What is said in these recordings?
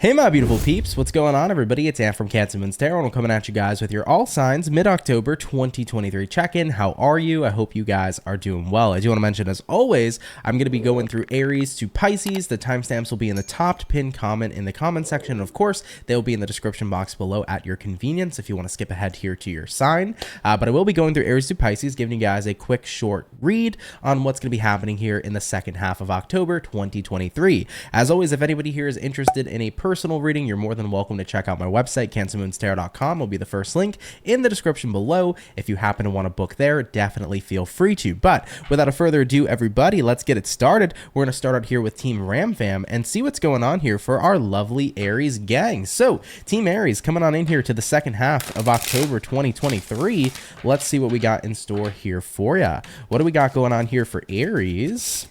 Hey my beautiful peeps, what's going on everybody? It's Ann from CancerMoonsTarot and I'm coming at you guys with your all signs mid-October 2023 check-in. How are you? I hope you guys are doing well. I do want to mention, as always, I'm going to be going through Aries to Pisces. The timestamps will be in the top pinned comment in the comment section, and of course they'll be in the description box below at your convenience if you want to skip ahead here to your sign. But I will be going through Aries to Pisces, giving you guys a quick short read on what's going to be happening here in the second half of October 2023. As always, if anybody here is interested in a personal reading, you're more than welcome to check out my website. CancerMoonsTarot.com will be the first link in the description below. If you happen to want to book there, definitely feel free to. But without further ado, everybody, let's get it started. We're going to start out here with Team Ramfam and see what's going on here for our lovely Aries gang. So Team Aries coming on in here to the second half of October 2023. Let's see what we got in store here for you. What do we got going on here for Aries?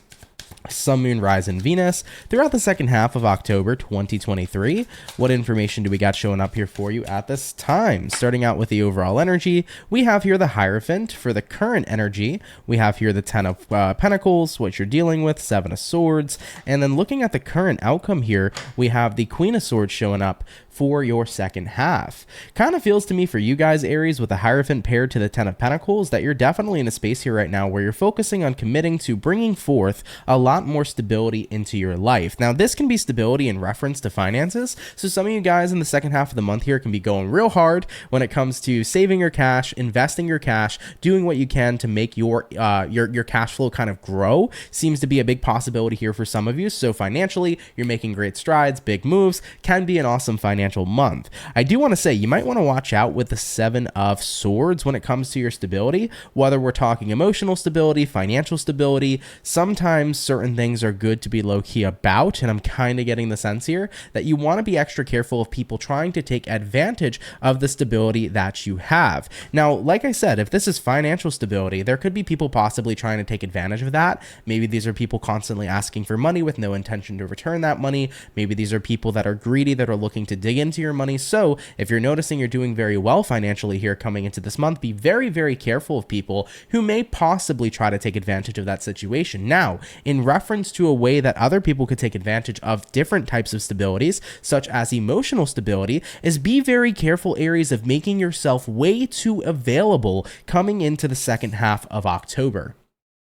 Sun, Moon, Rise, and Venus throughout the second half of October 2023. What information do we got showing up here for you at this time? Starting out with the overall energy, we have here the Hierophant. For the current energy, we have here the Ten of Pentacles, what you're dealing with, Seven of Swords, and then looking at the current outcome here, we have the Queen of Swords showing up for your second half. Kind of feels to me for you guys, Aries, with the Hierophant paired to the Ten of Pentacles, that you're definitely in a space here right now where you're focusing on committing to bringing forth a lot more stability into your life. Now, this can be stability in reference to finances. So some of you guys in the second half of the month here can be going real hard when it comes to saving your cash, investing your cash, doing what you can to make your cash flow kind of grow. Seems to be a big possibility here for some of you. So financially, you're making great strides, big moves, can be an awesome financial month. I do want to say you might want to watch out with the Seven of Swords when it comes to your stability, whether we're talking emotional stability, financial stability. Sometimes certain things are good to be low-key about, and I'm kind of getting the sense here that you want to be extra careful of people trying to take advantage of the stability that you have. Now, like I said, if this is financial stability, there could be people possibly trying to take advantage of that. Maybe these are people constantly asking for money with no intention to return that money. Maybe these are people that are greedy, that are looking to dig into your money. So if you're noticing you're doing very well financially here coming into this month, be very, very careful of people who may possibly try to take advantage of that situation. Now, in reference to a way that other people could take advantage of different types of stabilities, such as emotional stability, is be very careful, Aries, of making yourself way too available coming into the second half of October.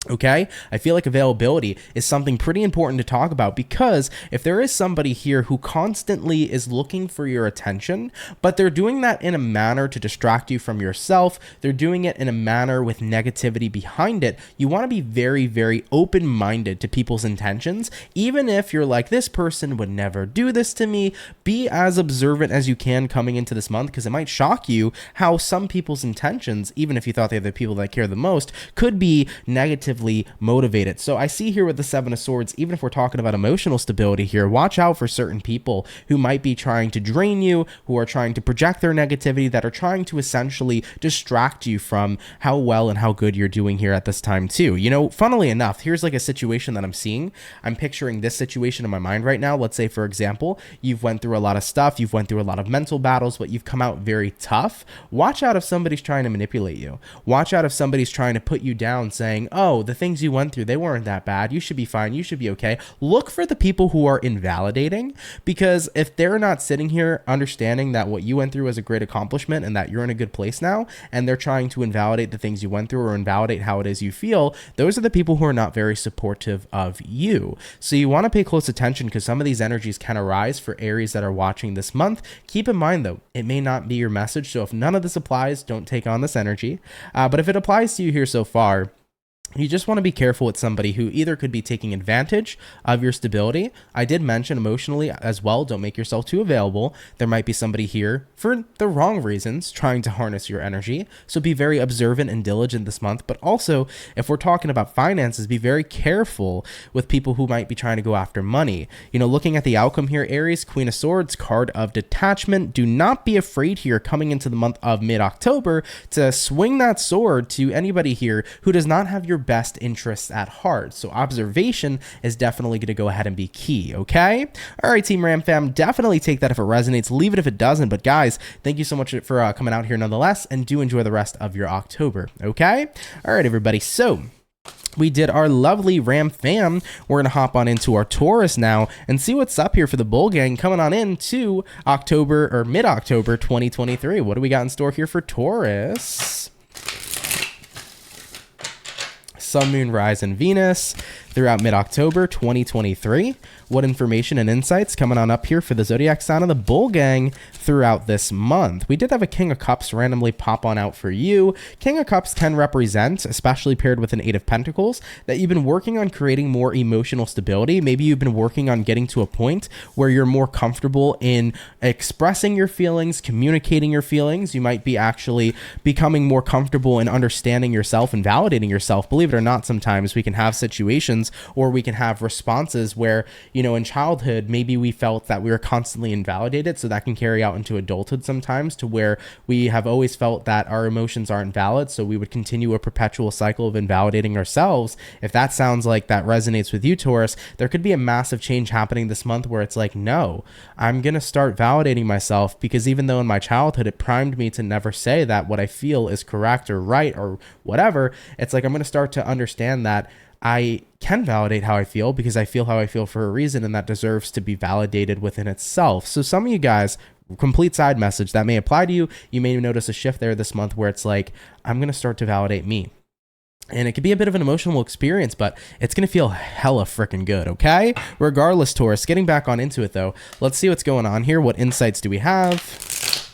Okay, I feel like availability is something pretty important to talk about, because if there is somebody here who constantly is looking for your attention, but they're doing that in a manner to distract you from yourself, they're doing it in a manner with negativity behind it, you want to be very, very open-minded to people's intentions. Even if you're like, this person would never do this to me, be as observant as you can coming into this month, because it might shock you how some people's intentions, even if you thought they're the people that care the most, could be negative motivated. So I see here with the Seven of Swords, even if we're talking about emotional stability here, watch out for certain people who might be trying to drain you, who are trying to project their negativity, that are trying to essentially distract you from how well and how good you're doing here at this time too. You know, funnily enough, here's like a situation that I'm seeing. I'm picturing this situation in my mind right now. Let's say, for example, you've went through a lot of stuff, you've went through a lot of mental battles, but you've come out very tough. Watch out if somebody's trying to manipulate you. Watch out if somebody's trying to put you down, saying, oh, the things you went through, they weren't that bad. You should be fine. You should be okay. Look for the people who are invalidating, because if they're not sitting here understanding that what you went through was a great accomplishment and that you're in a good place now, and they're trying to invalidate the things you went through or invalidate how it is you feel, those are the people who are not very supportive of you. So you want to pay close attention, because some of these energies can arise for Aries that are watching this month. Keep in mind though, it may not be your message. So if none of this applies, don't take on this energy. But if it applies to you here so far, you just want to be careful with somebody who either could be taking advantage of your stability. I did mention emotionally as well, don't make yourself too available. There might be somebody here for the wrong reasons trying to harness your energy. So be very observant and diligent this month. But also, if we're talking about finances, be very careful with people who might be trying to go after money. You know, looking at the outcome here, Aries, Queen of Swords, card of detachment. Do not be afraid here coming into the month of mid-October to swing that sword to anybody here who does not have your best interests at heart. So observation is definitely going to go ahead and be key. Okay. All right, Team Ram fam, definitely take that if it resonates, leave it if it doesn't. But guys, thank you so much for coming out here nonetheless, and do enjoy the rest of your October. Okay. All right, everybody. So We did our lovely Ram fam. We're going to hop on into our Taurus now and see what's up here for the Bull Gang coming on into October or mid-October 2023. What do we got in store here for Taurus? Sun, Moon, Rise, and Venus throughout mid-October 2023. What information and insights coming on up here for the zodiac sign of the Bull Gang throughout this month? We did have a King of Cups randomly pop on out for you. King of Cups can represent, especially paired with an Eight of Pentacles, that you've been working on creating more emotional stability. Maybe you've been working on getting to a point where you're more comfortable in expressing your feelings, communicating your feelings. You might be actually becoming more comfortable in understanding yourself and validating yourself. Believe it or not, sometimes we can have situations or we can have responses where, you know, in childhood, maybe we felt that we were constantly invalidated. So that can carry out into adulthood sometimes, to where we have always felt that our emotions aren't valid. So we would continue a perpetual cycle of invalidating ourselves. If that sounds like that resonates with you, Taurus, there could be a massive change happening this month where it's like, no, I'm going to start validating myself, because even though in my childhood it primed me to never say that what I feel is correct or right or whatever, it's like I'm going to start to understand that I can validate how I feel, because I feel how I feel for a reason, and that deserves to be validated within itself. So some of you guys, complete side message, that may apply to you. You may notice a shift there this month where it's like, I'm going to start to validate me. And it could be a bit of an emotional experience, but it's going to feel hella freaking good, okay? Regardless, Taurus, getting back on into it though, let's see what's going on here. What insights do we have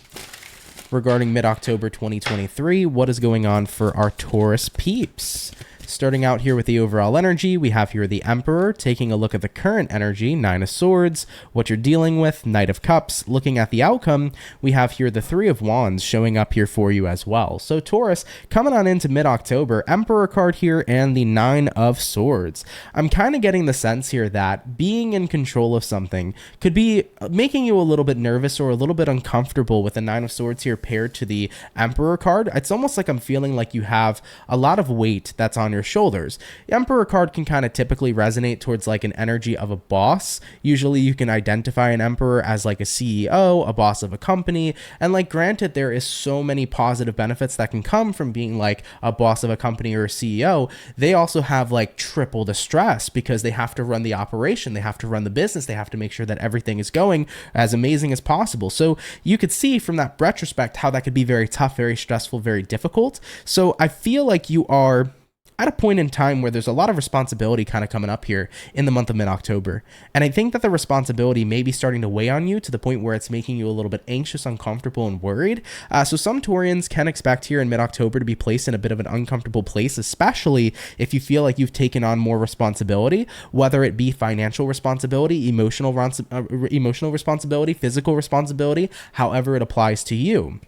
regarding mid-October 2023? What is going on for our Taurus peeps? Starting out here with the overall energy, we have here the Emperor, taking a look at the current energy, Nine of Swords, what you're dealing with, Knight of Cups. Looking at the outcome, we have here the Three of Wands showing up here for you as well. So Taurus, coming on into mid-October, Emperor card here and the Nine of Swords. I'm kind of getting the sense here that being in control of something could be making you a little bit nervous or a little bit uncomfortable with the Nine of Swords here paired to the Emperor card. It's almost like I'm feeling like you have a lot of weight that's on your shoulders. The Emperor card can kind of typically resonate towards like an energy of a boss. Usually you can identify an Emperor as like a CEO, a boss of a company, and like granted, there is so many positive benefits that can come from being like a boss of a company or a CEO. They also have like triple the stress, because they have to run the operation, they have to run the business, they have to make sure that everything is going as amazing as possible. So you could see from that retrospect how that could be very tough, very stressful, very difficult. So I feel like you are at a point in time where there's a lot of responsibility kind of coming up here in the month of mid-October. And I think that the responsibility may be starting to weigh on you to the point where it's making you a little bit anxious, uncomfortable, and worried. So some Taurians can expect here in mid-October to be placed in a bit of an uncomfortable place, especially if you feel like you've taken on more responsibility, whether it be financial responsibility, emotional responsibility, physical responsibility, however it applies to you.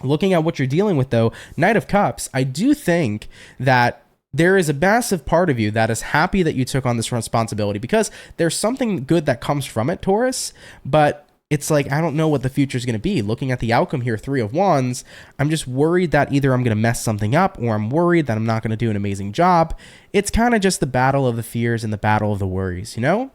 Looking at what you're dealing with though, Knight of Cups, I do think that there is a massive part of you that is happy that you took on this responsibility, because there's something good that comes from it, Taurus, but it's like, I don't know what the future is going to be. Looking at the outcome here, Three of Wands, I'm just worried that either I'm going to mess something up, or I'm worried that I'm not going to do an amazing job. It's kind of just the battle of the fears and the battle of the worries, you know?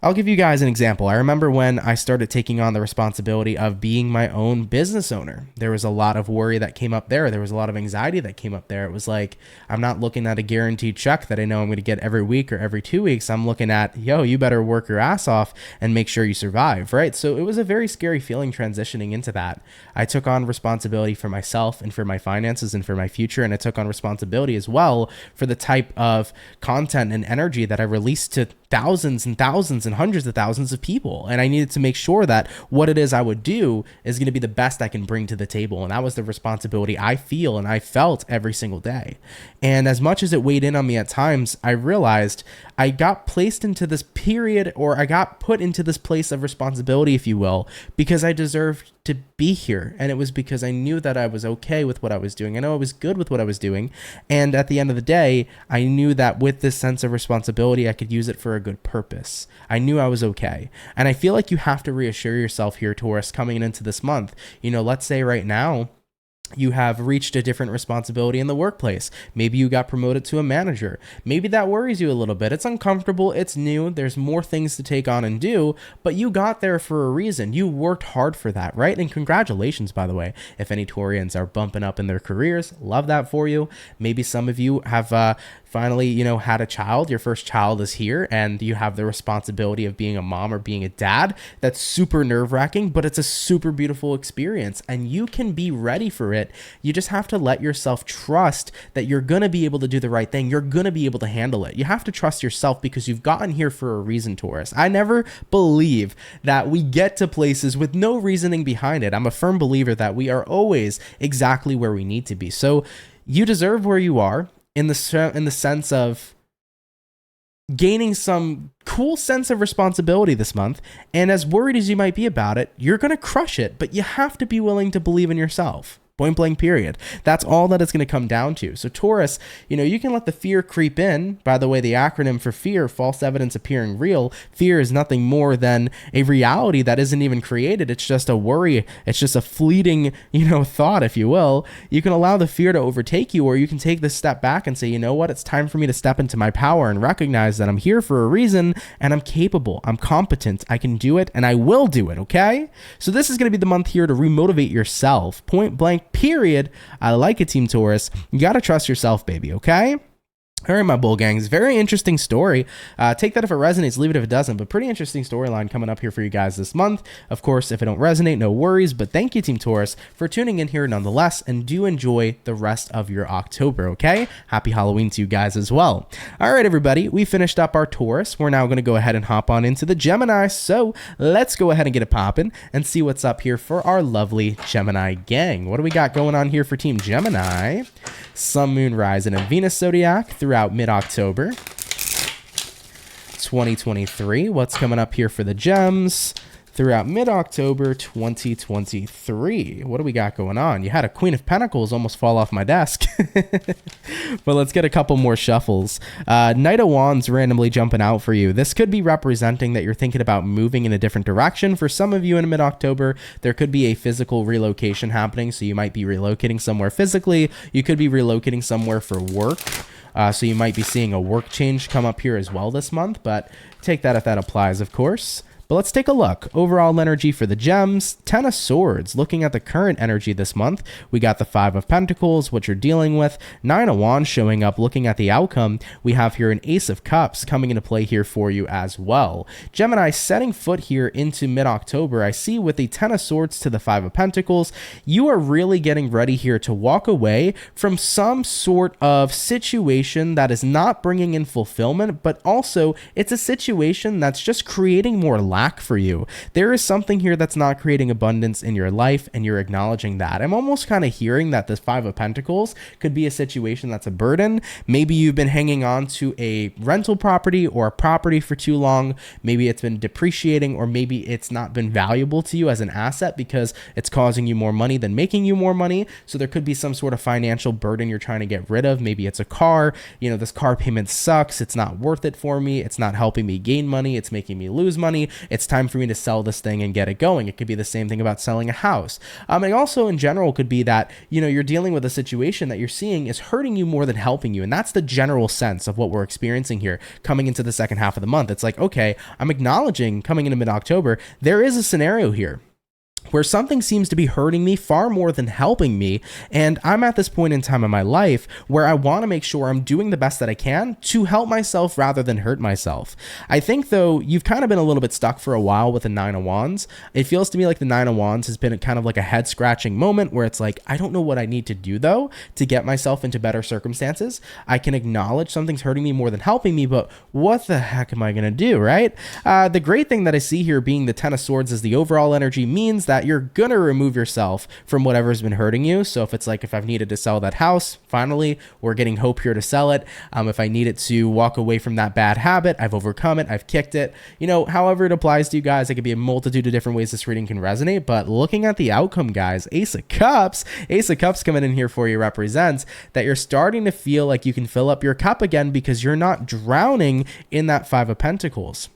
I'll give you guys an example. I remember when I started taking on the responsibility of being my own business owner. There was a lot of worry that came up there. There was a lot of anxiety that came up there. It was like, I'm not looking at a guaranteed check that I know I'm going to get every week or every 2 weeks. I'm looking at, yo, you better work your ass off and make sure you survive, right? So it was a very scary feeling transitioning into that. I took on responsibility for myself and for my finances and for my future. And I took on responsibility as well for the type of content and energy that I released to thousands and thousands and hundreds of thousands of people. And I needed to make sure that what it is I would do is going to be the best I can bring to the table. And that was the responsibility I feel and I felt every single day. And as much as it weighed in on me at times, I realized I got placed into this period, or I got put into this place of responsibility, if you will, because I deserved to be here. And it was because I knew that I was okay with what I was doing. I know I was good with what I was doing. And at the end of the day, I knew that with this sense of responsibility, I could use it for a good purpose. I knew I was okay. And I feel like you have to reassure yourself here, Taurus, coming into this month. You know, let's say right now, you have reached a different responsibility in the workplace. Maybe you got promoted to a manager. Maybe that worries you a little bit. It's uncomfortable. It's new. There's more things to take on and do, but you got there for a reason. You worked hard for that, right? And congratulations, by the way, if any Taurians are bumping up in their careers. Love that for you. Maybe some of you have finally, you know, had a child, your first child is here, and you have the responsibility of being a mom or being a dad. That's super nerve-wracking, but it's a super beautiful experience, and you can be ready for it. You just have to let yourself trust that you're going to be able to do the right thing. You're going to be able to handle it. You have to trust yourself because you've gotten here for a reason, Taurus. I never believe that we get to places with no reasoning behind it. I'm a firm believer that we are always exactly where we need to be. So you deserve where you are in the sense of gaining some cool sense of responsibility this month. And as worried as you might be about it, you're going to crush it, but you have to be willing to believe in yourself. Point blank, period. That's all that it's going to come down to. So Taurus, you know, you can let the fear creep in. By the way, the acronym for fear, false evidence appearing real. Fear is nothing more than a reality that isn't even created. It's just a worry. It's just a fleeting, you know, thought, if you will. You can allow the fear to overtake you, or you can take this step back and say, you know what, it's time for me to step into my power and recognize that I'm here for a reason and I'm capable, I'm competent, I can do it, and I will do it, okay? So this is going to be the month here to remotivate yourself. Point blank, period. I like it, Team Taurus. You got to trust yourself, baby, okay? All right, my bull gangs, very interesting story. Take that if it resonates, leave it if it doesn't, but pretty interesting storyline coming up here for you guys this month. Of course, if it don't resonate, no worries, but thank you, Team Taurus, for tuning in here nonetheless, and do enjoy the rest of your October, okay? Happy Halloween to you guys as well. All right, everybody, we finished up our Taurus. We're now going to go ahead and hop on into the Gemini, so let's go ahead and get it popping and see what's up here for our lovely Gemini gang. What do we got going on here for Team Gemini? Sun, Moon, Rising, and Venus zodiac throughout mid-October 2023. What's coming up here for the gems throughout mid-October 2023? What do we got going on? You had a Queen of Pentacles almost fall off my desk. But let's get a couple more shuffles. Knight of Wands randomly jumping out for you. This could be representing that you're thinking about moving in a different direction. For some of you in mid-October, there could be a physical relocation happening. So you might be relocating somewhere physically. You could be relocating somewhere for work. So you might be seeing a work change come up here as well this month, but take that if that applies, of course. But let's take a look. Overall energy for the gems, 10 of Swords. Looking at the current energy this month, we got the 5 of Pentacles, what you're dealing with, 9 of Wands showing up. Looking at the outcome, we have here an Ace of Cups coming into play here for you as well. Gemini, setting foot here into mid-October, I see with the 10 of Swords to the 5 of Pentacles, you are really getting ready here to walk away from some sort of situation that is not bringing in fulfillment, but also it's a situation that's just creating more lack for you. There is something here that's not creating abundance in your life, and you're acknowledging that. I'm almost kind of hearing that this 5 of Pentacles could be a situation that's a burden. Maybe you've been hanging on to a rental property or a property for too long. Maybe it's been depreciating, or maybe it's not been valuable to you as an asset because it's causing you more money than making you more money. So there could be some sort of financial burden you're trying to get rid of. Maybe it's a car. You know, this car payment sucks. It's not worth it for me. It's not helping me gain money. It's making me lose money. It's time for me to sell this thing and get it going. It could be the same thing about selling a house. And also in general could be that, you know, you're dealing with a situation that you're seeing is hurting you more than helping you. And that's the general sense of what we're experiencing here coming into the second half of the month. It's like, okay, I'm acknowledging coming into mid-October, there is a scenario here where something seems to be hurting me far more than helping me. And I'm at this point in time in my life where I want to make sure I'm doing the best that I can to help myself rather than hurt myself. I think, though, you've kind of been a little bit stuck for a while with the 9 of Wands. It feels to me like the 9 of Wands has been kind of like a head-scratching moment where it's like, I don't know what I need to do, though, to get myself into better circumstances. I can acknowledge something's hurting me more than helping me, but what the heck am I going to do, right? The great thing that I see here being the 10 of Swords is the overall energy means that you're going to remove yourself from whatever's been hurting you. So if it's like, if I've needed to sell that house, finally, we're getting hope here to sell it. If I needed to walk away from that bad habit, I've overcome it, I've kicked it. You know, however it applies to you guys, it could be a multitude of different ways this reading can resonate, but looking at the outcome, guys, Ace of Cups coming in here for you represents that you're starting to feel like you can fill up your cup again because you're not drowning in that 5 of Pentacles.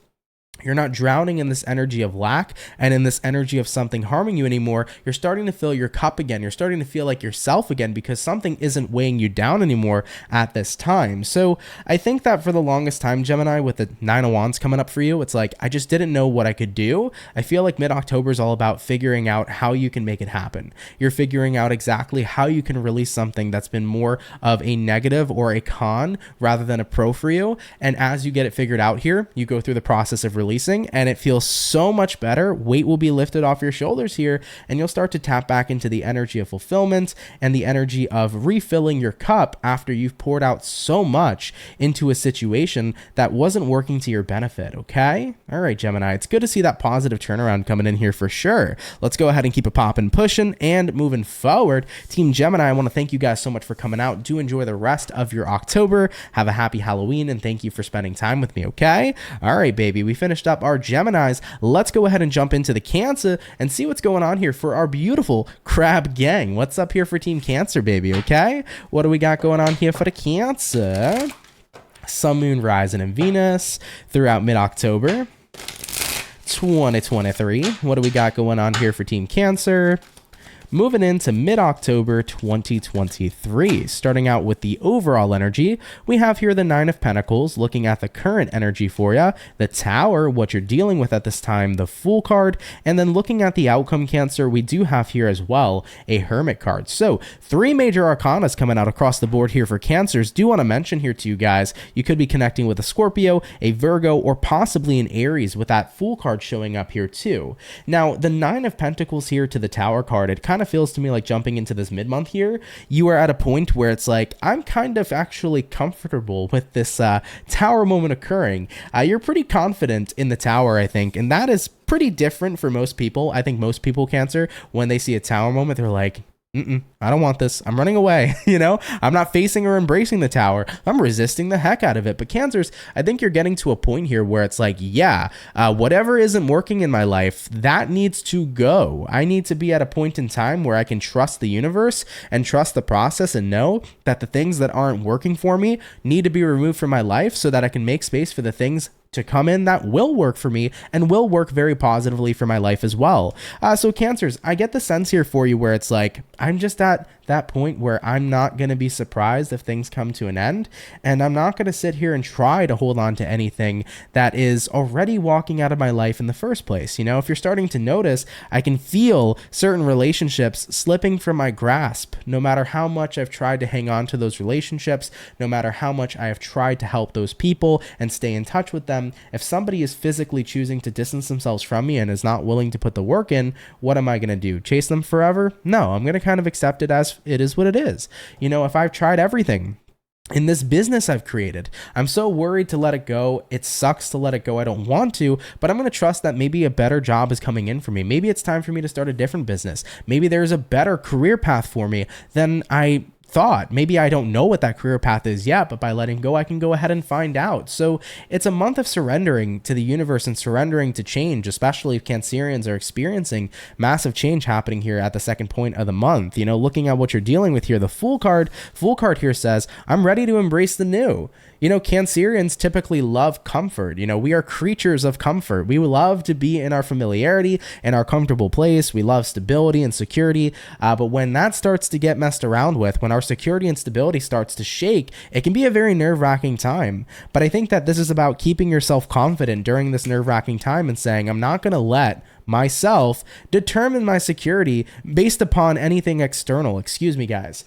You're not drowning in this energy of lack and in this energy of something harming you anymore. You're starting to fill your cup again. You're starting to feel like yourself again because something isn't weighing you down anymore at this time. So I think that for the longest time, Gemini, with the 9 of Wands coming up for you, it's like, I just didn't know what I could do. I feel like mid-October is all about figuring out how you can make it happen. You're figuring out exactly how you can release something that's been more of a negative or a con rather than a pro for you. And as you get it figured out here, you go through the process of releasing, and it feels so much better. Weight will be lifted off your shoulders here, and you'll start to tap back into the energy of fulfillment and the energy of refilling your cup after you've poured out so much into a situation that wasn't working to your benefit. Okay? All right, Gemini, it's good to see that positive turnaround coming in here for sure. Let's go ahead and keep it popping, pushing, and moving forward. Team Gemini, I want to thank you guys so much for coming out. Do enjoy the rest of your October. Have a happy Halloween, and thank you for spending time with me. Okay? All right, baby, we finished up our Geminis. Let's go ahead and jump into the Cancer and see what's going on here for our beautiful crab gang. What's up here for Team Cancer, baby? Okay, what do we got going on here for the Cancer? Sun, Moon, Rising, and Venus throughout mid-October 2023. What do we got going on here for Team Cancer? Moving into mid-October 2023, starting out with the overall energy, we have here the 9 of Pentacles, looking at the current energy for you, the Tower, what you're dealing with at this time, the Fool card, and then looking at the outcome, Cancer, we do have here as well a Hermit card. So 3 major arcanas coming out across the board here for Cancers. Do want to mention here to you guys, you could be connecting with a Scorpio, a Virgo, or possibly an Aries with that Fool card showing up here too. Now, the 9 of Pentacles here to the Tower card, it kind of feels to me like jumping into this mid-month here, you are at a point where it's like, I'm kind of actually comfortable with this Tower moment occurring. You're pretty confident in the Tower, I think, and that is pretty different for most people. I think most people, Cancer, when they see a Tower moment, they're like, I don't want this. I'm running away. You know, I'm not facing or embracing the Tower. I'm resisting the heck out of it. But Cancers, I think you're getting to a point here where it's like, yeah, whatever isn't working in my life, that needs to go. I need to be at a point in time where I can trust the universe and trust the process and know that the things that aren't working for me need to be removed from my life so that I can make space for the things to come in that will work for me and will work very positively for my life as well. So Cancers, I get the sense here for you where it's like, I'm just at that point where I'm not going to be surprised if things come to an end, and I'm not going to sit here and try to hold on to anything that is already walking out of my life in the first place. You know, if you're starting to notice, I can feel certain relationships slipping from my grasp, no matter how much I've tried to hang on to those relationships, no matter how much I have tried to help those people and stay in touch with them. If somebody is physically choosing to distance themselves from me and is not willing to put the work in, what am I going to do? Chase them forever? No, I'm going to kind of accept it as it is what it is. You know, if I've tried everything in this business I've created, I'm so worried to let it go. It sucks to let it go. I don't want to, but I'm going to trust that maybe a better job is coming in for me. Maybe it's time for me to start a different business. Maybe there's a better career path for me than I thought. Maybe I don't know what that career path is yet, but by letting go, I can go ahead and find out. So it's a month of surrendering to the universe and surrendering to change, especially if Cancerians are experiencing massive change happening here at the second point of the month. You know, looking at what you're dealing with here, the Fool card here says, I'm ready to embrace the new. You know, Cancerians typically love comfort. You know, we are creatures of comfort. We love to be in our familiarity and our comfortable place. We love stability and security. But when that starts to get messed around with, when our security and stability starts to shake, it can be a very nerve-wracking time. But I think that this is about keeping yourself confident during this nerve-wracking time and saying, I'm not going to let myself determine my security based upon anything external. Excuse me, guys.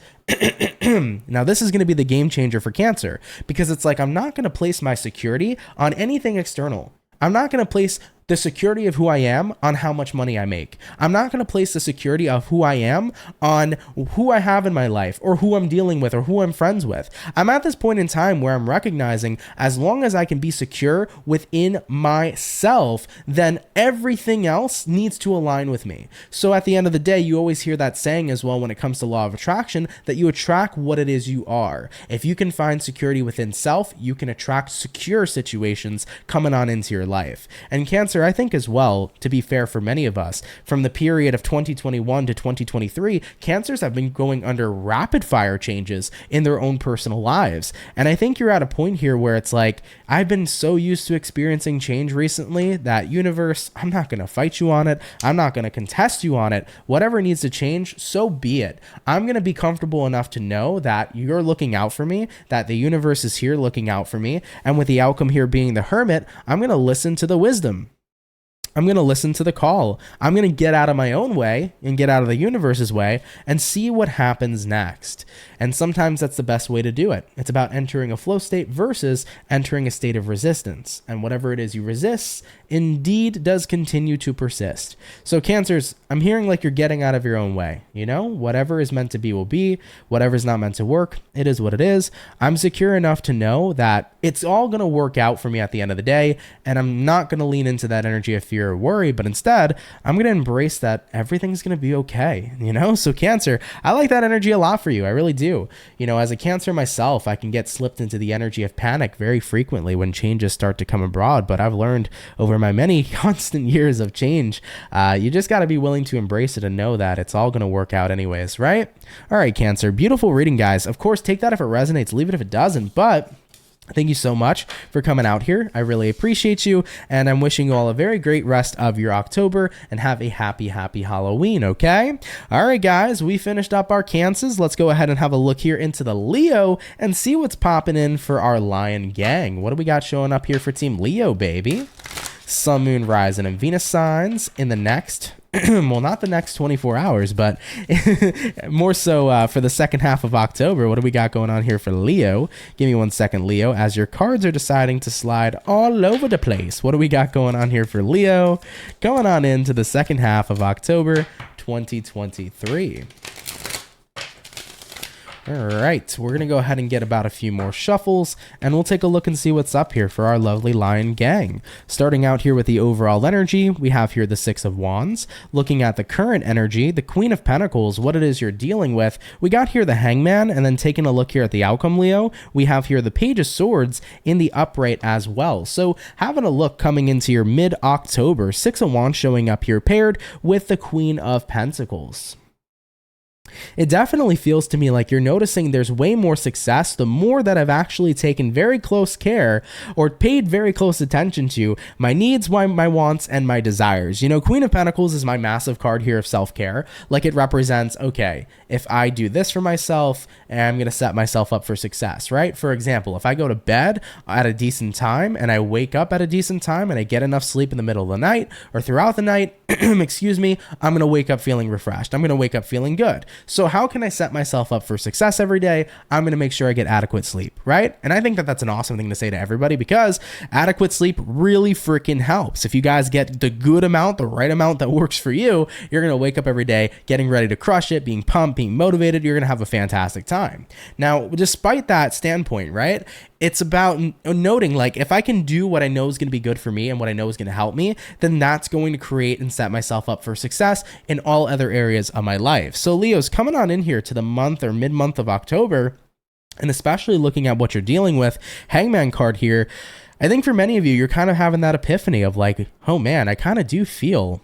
Now, this is going to be the game changer for Cancer, because it's like, I'm not going to place my security on anything external. I'm not going to place the security of who I am on how much money I make. I'm not going to place the security of who I am on who I have in my life or who I'm dealing with or who I'm friends with. I'm at this point in time where I'm recognizing as long as I can be secure within myself, then everything else needs to align with me. So at the end of the day, you always hear that saying as well when it comes to law of attraction, that you attract what it is you are. If you can find security within self, you can attract secure situations coming on into your life. And Cancer, Cancer, I think as well, to be fair for many of us, from the period of 2021 to 2023, Cancers have been going under rapid fire changes in their own personal lives. And I think you're at a point here where it's like, I've been so used to experiencing change recently that universe, I'm not going to fight you on it. I'm not going to contest you on it. Whatever needs to change, so be it. I'm going to be comfortable enough to know that you're looking out for me, that the universe is here looking out for me. And with the outcome here being the Hermit, I'm going to listen to the wisdom. I'm going to listen to the call. I'm going to get out of my own way and get out of the universe's way and see what happens next. And sometimes that's the best way to do it. It's about entering a flow state versus entering a state of resistance. And whatever it is you resist, indeed does continue to persist. So Cancers, I'm hearing like you're getting out of your own way. You know, whatever is meant to be will be. Whatever is not meant to work, it is what it is. I'm secure enough to know that it's all going to work out for me at the end of the day. And I'm not going to lean into that energy of fear or worry, but instead I'm going to embrace that everything's going to be okay, you know? So Cancer, I like that energy a lot for you. I really do. You know, as a Cancer myself, I can get slipped into the energy of panic very frequently when changes start to come abroad, but I've learned over my many constant years of change, you just got to be willing to embrace it and know that it's all going to work out anyways, right? All right, Cancer, beautiful reading, guys. Of course, take that if it resonates, leave it if it doesn't, but thank you so much for coming out here. I really appreciate you, and I'm wishing you all a very great rest of your October, and have a happy Halloween, okay? All right, guys, we finished up our Cancers. Let's go ahead and have a look here into the Leo and see what's popping in for our Lion gang. What do we got showing up here for Team Leo, baby? Sun, Moon, Rising, and Venus signs in the next well, not the next 24 hours, but more so for the second half of October. What do we got going on here for Leo? Give me 1 second, Leo, as your cards are deciding to slide all over the place. What do we got going on here for Leo? Going on into the second half of October 2023. All right, we're going to go ahead and get about a few more shuffles, and we'll take a look and see what's up here for our lovely Lion gang. Starting out here with the overall energy, we have here the Six of Wands. Looking at the current energy, the Queen of Pentacles, what it is you're dealing with. We got here the Hangman, and then taking a look here at the outcome, Leo, we have here the Page of Swords in the upright as well. So having a look coming into your mid-October, Six of Wands showing up here paired with the Queen of Pentacles. It definitely feels to me like you're noticing there's way more success the more that I've actually taken very close care or paid very close attention to my needs, my wants, and my desires. You know, Queen of Pentacles is my massive card here of self-care. Like, it represents, okay, if I do this for myself, I'm going to set myself up for success, right? For example, if I go to bed at a decent time and I wake up at a decent time and I get enough sleep in the middle of the night or throughout the night, excuse me, I'm going to wake up feeling refreshed. I'm going to wake up feeling good. So how can I set myself up for success every day? I'm going to make sure I get adequate sleep, right? And I think that that's an awesome thing to say to everybody, because adequate sleep really freaking helps. If you guys get the good amount, the right amount that works for you, you're going to wake up every day getting ready to crush it, being pumped, being motivated. You're going to have a fantastic time. Now, despite that standpoint, right, it's about noting, like, if I can do what I know is going to be good for me and what I know is going to help me, then that's going to create and set myself up for success in all other areas of my life. So Leo's coming on in here to the month or mid-month of October, and especially looking at what you're dealing with, Hangman card here, I think for many of you, you're kind of having that epiphany of like, oh man, I kind of do feel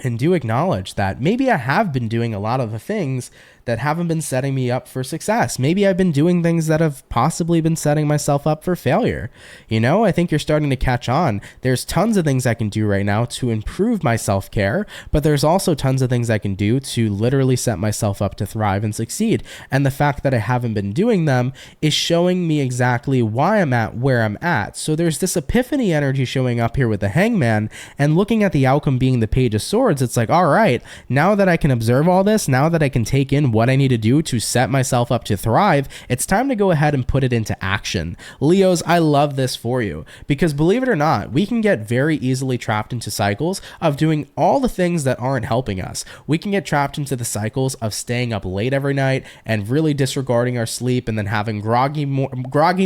and do acknowledge that maybe I have been doing a lot of the things that haven't been setting me up for success. Maybe I've been doing things that have possibly been setting myself up for failure. You know, I think you're starting to catch on. There's tons of things I can do right now to improve my self-care, but there's also tons of things I can do to literally set myself up to thrive and succeed. And the fact that I haven't been doing them is showing me exactly why I'm at where I'm at. So there's this epiphany energy showing up here with the Hangman, and looking at the outcome being the Page of Swords, it's like, all right, now that I can observe all this, now that I can take in what I need to do to set myself up to thrive, it's time to go ahead and put it into action. Leos, I love this for you, because believe it or not, we can get very easily trapped into cycles of doing all the things that aren't helping us. We can get trapped into the cycles of staying up late every night and really disregarding our sleep, and then having groggy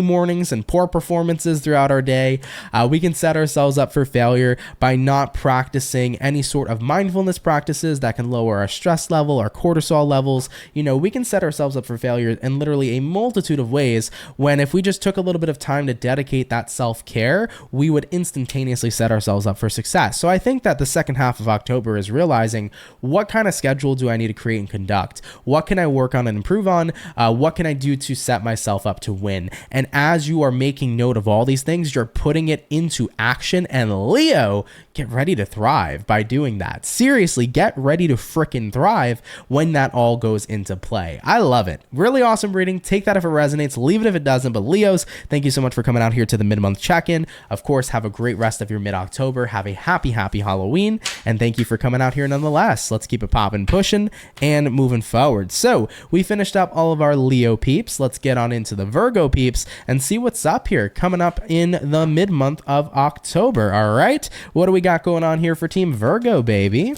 mornings and poor performances throughout our day. We can set ourselves up for failure by not practicing any sort of mindfulness practices that can lower our stress level, our cortisol levels. You know, we can set ourselves up for failure in literally a multitude of ways, when if we just took a little bit of time to dedicate that self-care, we would instantaneously set ourselves up for success. So I think that the second half of October is realizing, what kind of schedule do I need to create and conduct? What can I work on and improve on? What can I do to set myself up to win? And as you are making note of all these things, you're putting it into action. And Leo, get ready to thrive by doing that. Seriously, get ready to frickin' thrive when that all goes into play. I love it. Really awesome reading. Take that if it resonates, leave it if it doesn't. But Leos, thank you so much for coming out here to the mid-month check-in. Of course, have a great rest of your mid-October. Have a happy Halloween. And thank you for coming out here nonetheless. Let's keep it popping, pushing, and moving forward. So we finished up all of our Leo peeps. Let's get on into the Virgo peeps and see what's up here coming up in the mid-month of October. All right, what do we got going on here for Team Virgo, baby?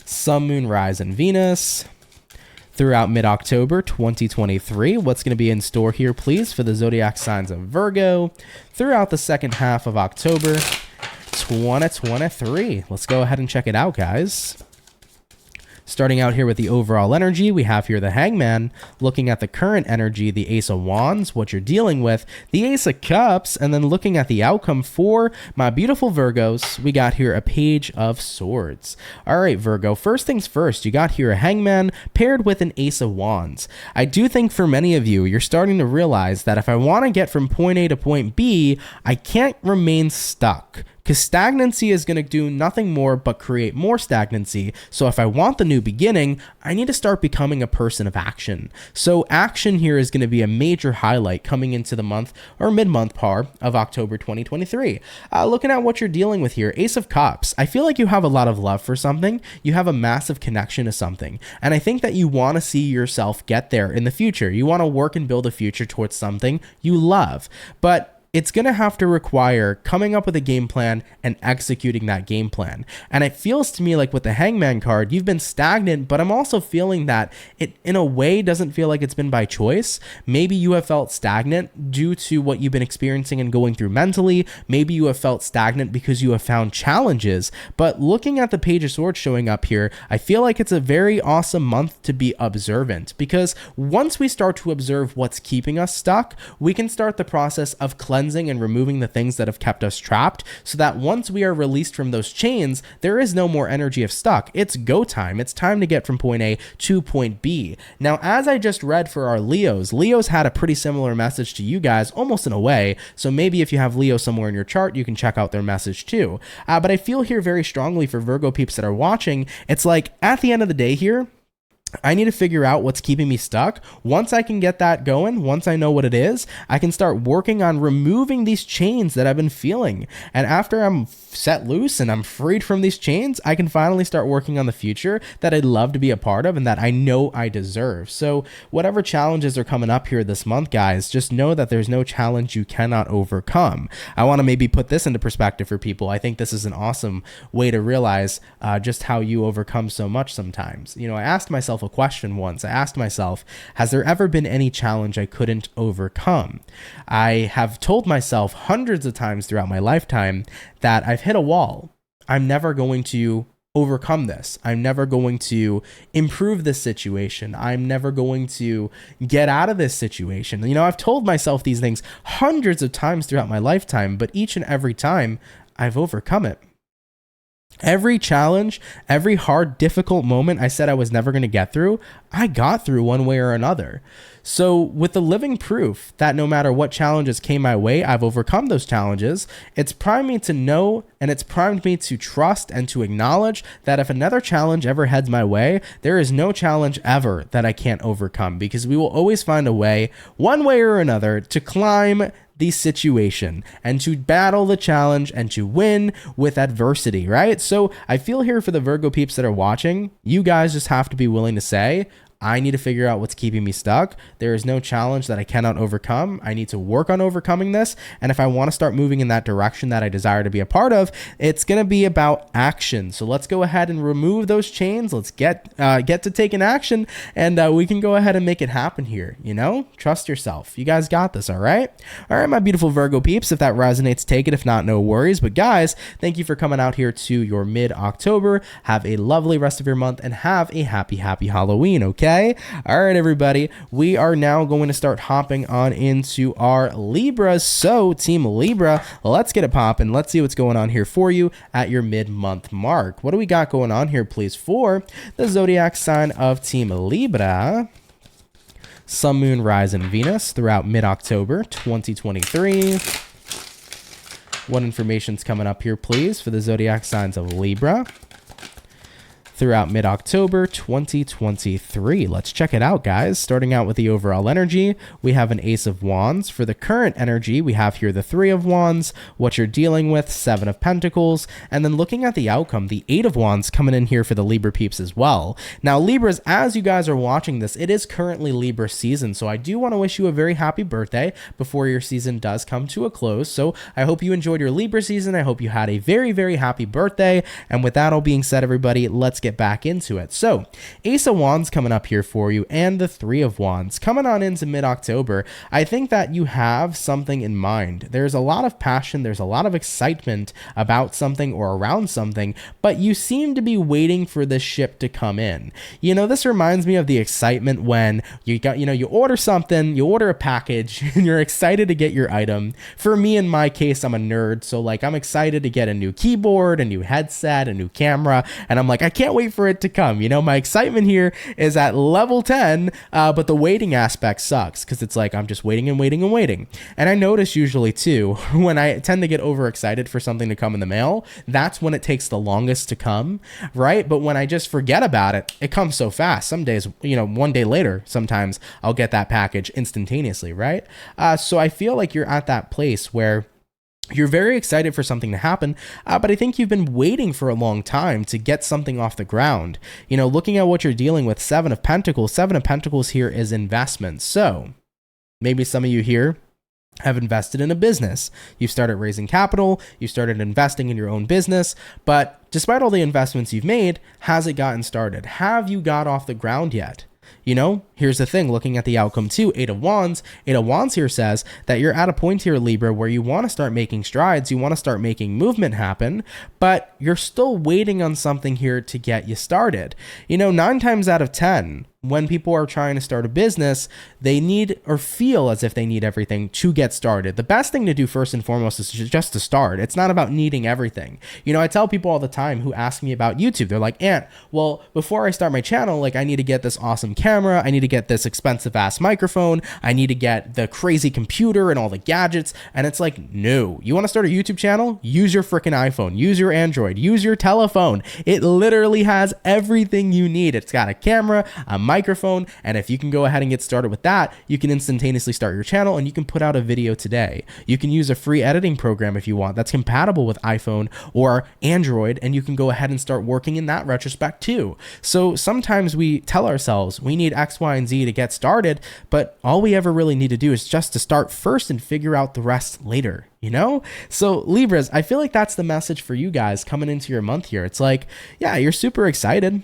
Sun, Moon, Rise, and Venus throughout mid-October 2023. What's going to be in store here, please, for the zodiac signs of Virgo throughout the second half of October 2023? Let's go ahead and check it out, guys. Starting out here with the overall energy, we have here the Hangman, looking at the current energy, the Ace of Wands, what you're dealing with, the Ace of Cups, and then looking at the outcome for my beautiful Virgos, we got here a Page of Swords. All right, Virgo, first things first, you got here a Hangman paired with an Ace of Wands. I do think for many of you, you're starting to realize that if I want to get from point A to point B, I can't remain stuck, because stagnancy is going to do nothing more but create more stagnancy. So if I want the new beginning, I need to start becoming a person of action. So action here is going to be a major highlight coming into the month or mid-month par of October 2023. Looking at what you're dealing with here, Ace of Cups. I feel like you have a lot of love for something. You have a massive connection to something. And I think that you want to see yourself get there in the future. You want to work and build a future towards something you love. But it's going to have to require coming up with a game plan and executing that game plan. And it feels to me like with the Hangman card, you've been stagnant, but I'm also feeling that it in a way doesn't feel like it's been by choice. Maybe you have felt stagnant due to what you've been experiencing and going through mentally. Maybe you have felt stagnant because you have found challenges. But looking at the Page of Swords showing up here, I feel like it's a very awesome month to be observant, because once we start to observe what's keeping us stuck, we can start the process of cleansing and removing the things that have kept us trapped, so that once we are released from those chains, there is no more energy of stuck. It's go time. It's time to get from point A to point B. Now, as I just read for our Leos had a pretty similar message to you guys, almost in a way. So maybe if you have Leo somewhere in your chart, you can check out their message too. But I feel here very strongly for Virgo peeps that are watching, it's like at the end of the day here, I need to figure out what's keeping me stuck. Once I can get that going, once I know what it is, I can start working on removing these chains that I've been feeling. And after I'm set loose and I'm freed from these chains, I can finally start working on the future that I'd love to be a part of and that I know I deserve. So whatever challenges are coming up here this month, guys, just know that there's no challenge you cannot overcome. I want to maybe put this into perspective for people. I think this is an awesome way to realize just how you overcome so much sometimes. You know, I asked myself a question once. I asked myself, has there ever been any challenge I couldn't overcome? I have told myself hundreds of times throughout my lifetime that I've hit a wall. I'm never going to overcome this. I'm never going to improve this situation. I'm never going to get out of this situation. You know, I've told myself these things hundreds of times throughout my lifetime, but each and every time I've overcome it. Every challenge, every hard, difficult moment I said I was never going to get through, I got through one way or another. So with the living proof that no matter what challenges came my way, I've overcome those challenges, it's primed me to know, and it's primed me to trust and to acknowledge that if another challenge ever heads my way, there is no challenge ever that I can't overcome, because we will always find a way, one way or another, to climb the situation and to battle the challenge and to win with adversity, right? So I feel here for the Virgo peeps that are watching, you guys just have to be willing to say, I need to figure out what's keeping me stuck. There is no challenge that I cannot overcome. I need to work on overcoming this. And if I want to start moving in that direction that I desire to be a part of, it's going to be about action. So let's go ahead and remove those chains. Let's get to taking action, and we can go ahead and make it happen here. You know, trust yourself. You guys got this. All right. All right, my beautiful Virgo peeps. If that resonates, take it. If not, no worries. But guys, thank you for coming out here to your mid-October. Have a lovely rest of your month and have a happy Halloween. Okay. All right, everybody. We are now going to start hopping on into our Libras. So Team Libra, let's get it popping. Let's see what's going on here for you at your mid-month mark. What do we got going on here, please, for the zodiac sign of Team Libra? Sun, Moon, Rise, and Venus throughout mid-October 2023. What information's coming up here, please, for the zodiac signs of Libra throughout mid-October 2023. Let's check it out, guys. Starting out with the overall energy, we have an Ace of Wands. For the current energy, we have here the Three of Wands, what you're dealing with, Seven of Pentacles, and then looking at the outcome, the Eight of Wands coming in here for the Libra peeps as well. Now, Libras, as you guys are watching this, it is currently Libra season, so I do want to wish you a very happy birthday before your season does come to a close. So I hope you enjoyed your Libra season. I hope you had a very happy birthday. And with that all being said, everybody, let's get back into it. So Ace of Wands coming up here for you, and the Three of Wands coming on into mid-October. I think that you have something in mind. There's a lot of passion, there's a lot of excitement about something or around something, but you seem to be waiting for this ship to come in. You know, this reminds me of the excitement when you order something, you order a package and you're excited to get your item. For me, in my case, I'm a nerd, so like I'm excited to get a new keyboard, a new headset, a new camera, and I'm like, I can't wait for it to come. You know, my excitement here is at level 10, but the waiting aspect sucks because it's like I'm just waiting and waiting and waiting. And I notice usually too, when I tend to get overexcited for something to come in the mail, that's when it takes the longest to come, right? But when I just forget about it, it comes so fast. Some days, you know, one day later, sometimes I'll get that package instantaneously, right? So I feel like you're at that place where you're very excited for something to happen, but I think you've been waiting for a long time to get something off the ground. You know, looking at what you're dealing with, Seven of Pentacles here is investment. So maybe some of you here have invested in a business. You've started raising capital, you started investing in your own business, but despite all the investments you've made, has it gotten started? Have you got off the ground yet? You know, here's the thing, looking at the outcome too, Eight of Wands here says that you're at a point here, Libra, where you want to start making strides, you want to start making movement happen, but you're still waiting on something here to get you started. You know, 9 times out of 10, when people are trying to start a business, they need or feel as if they need everything to get started. The best thing to do first and foremost is just to start. It's not about needing everything. You know, I tell people all the time who ask me about YouTube, they're like, Ant, well, before I start my channel, like I need to get this awesome camera, I need to get this expensive ass microphone, I need to get the crazy computer and all the gadgets. And it's like, no, you want to start a YouTube channel? Use your freaking iPhone, use your Android, use your telephone. It literally has everything you need. It's got a camera, a microphone, and if you can go ahead and get started with that, you can instantaneously start your channel and you can put out a video today. You can use a free editing program if you want that's compatible with iPhone or Android, and you can go ahead and start working in that retrospect too. So sometimes we tell ourselves we need X, Y, and Z to get started, but all we ever really need to do is just to start first and figure out the rest later. You know? So Libras, I feel like that's the message for you guys coming into your month here. It's like, yeah, you're super excited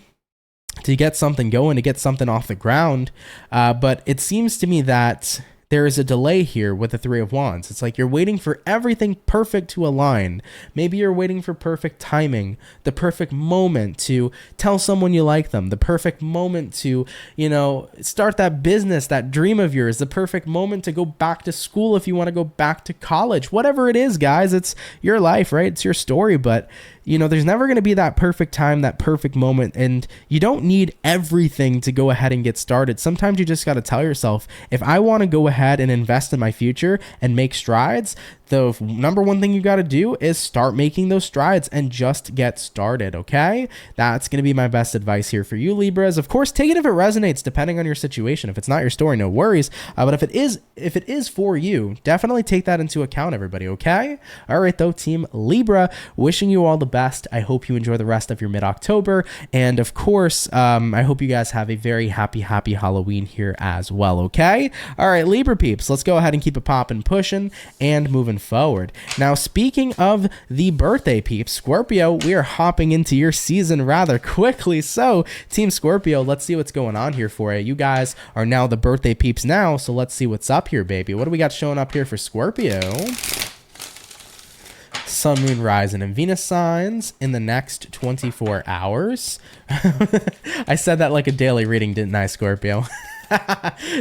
to get something going, to get something off the ground. But it seems to me that there is a delay here with the Three of Wands. It's like you're waiting for everything perfect to align. Maybe you're waiting for perfect timing, the perfect moment to tell someone you like them, the perfect moment to, you know, start that business, that dream of yours, the perfect moment to go back to school if you want to go back to college. Whatever it is, guys, it's your life, right? It's your story, but you know, there's never going to be that perfect time, that perfect moment, and you don't need everything to go ahead and get started. Sometimes you just got to tell yourself, if I want to go ahead and invest in my future and make strides, the number one thing you got to do is start making those strides and just get started, okay? That's going to be my best advice here for you, Libras. Of course, take it if it resonates, depending on your situation. If it's not your story, no worries. But if it is for you, definitely take that into account, everybody, okay? All right, though, Team Libra, wishing you all the best. best. I hope you enjoy the rest of your mid-October. And of course, I hope you guys have a very happy Halloween here as well, okay? All right, Libra peeps, let's go ahead and keep it popping, pushing, and moving forward. Now, speaking of the birthday peeps, Scorpio, we are hopping into your season rather quickly. So, Team Scorpio, let's see what's going on here for you. You guys are now the birthday peeps now, so let's see what's up here, baby. What do we got showing up here for Scorpio? Sun, Moon, Rising, and Venus signs in the next 24 hours. I said that like a daily reading, didn't I, Scorpio?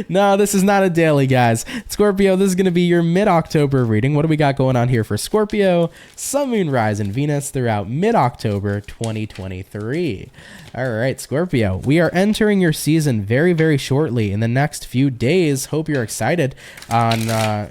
No, this is not a daily, guys. Scorpio, this is going to be your mid-October reading. What do we got going on here for Scorpio? Sun, Moon, Rising, Venus throughout mid-October 2023. All right, Scorpio, we are entering your season very shortly in the next few days. Hope you're excited on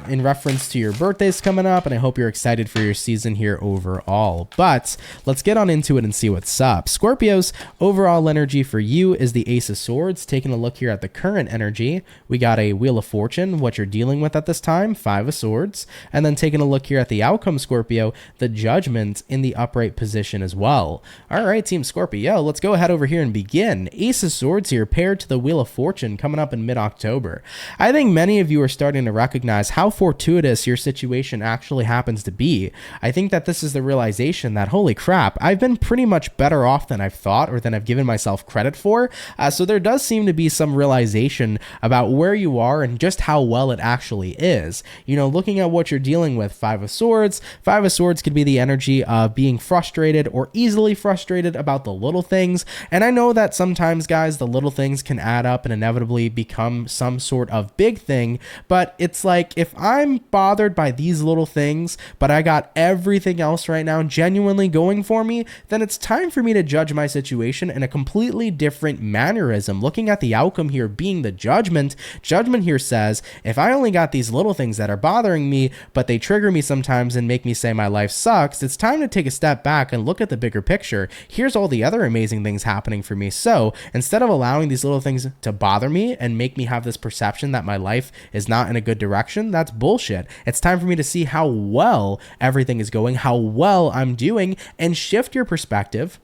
in reference to your birthdays coming up, and I hope you're excited for your season here overall. But let's get on into it and see what's up. Scorpio's overall energy for you is the Ace of Swords. Taking a look here at the current energy, we got a Wheel of Fortune, what you're dealing with at this time, Five of Swords, and then taking a look here at the outcome, Scorpio, the Judgment in the upright position as well. All right, Team Scorpio, let's go ahead over here and begin. Ace of Swords here paired to the Wheel of Fortune coming up in mid-October. I think many of you are starting to recognize how fortuitous your situation actually happens to be. I think that this is the realization that, holy crap, I've been pretty much better off than I've thought or than I've given myself credit for. So there does seem to be some realization about where you are and just how well it actually is. You know, looking at what you're dealing with, Five of Swords could be the energy of being frustrated or easily frustrated about the little things. And I know that sometimes, guys, the little things can add up and inevitably become some sort of big thing. But it's like, if I'm bothered by these little things, but I got everything else right now genuinely going for me, then it's time for me to judge my situation in a completely different mannerism. Looking at the outcome here being the Judgment here says, if I only got these little things that are bothering me, but they trigger me sometimes and make me say my life sucks, it's time to take a step back and look at the bigger picture. Here's all the other amazing things happening for me. So instead of allowing these little things to bother me and make me have this perception that my life is not in a good direction, that's bullshit. It's time for me to see how well everything is going, how well I'm doing, and shift your perspective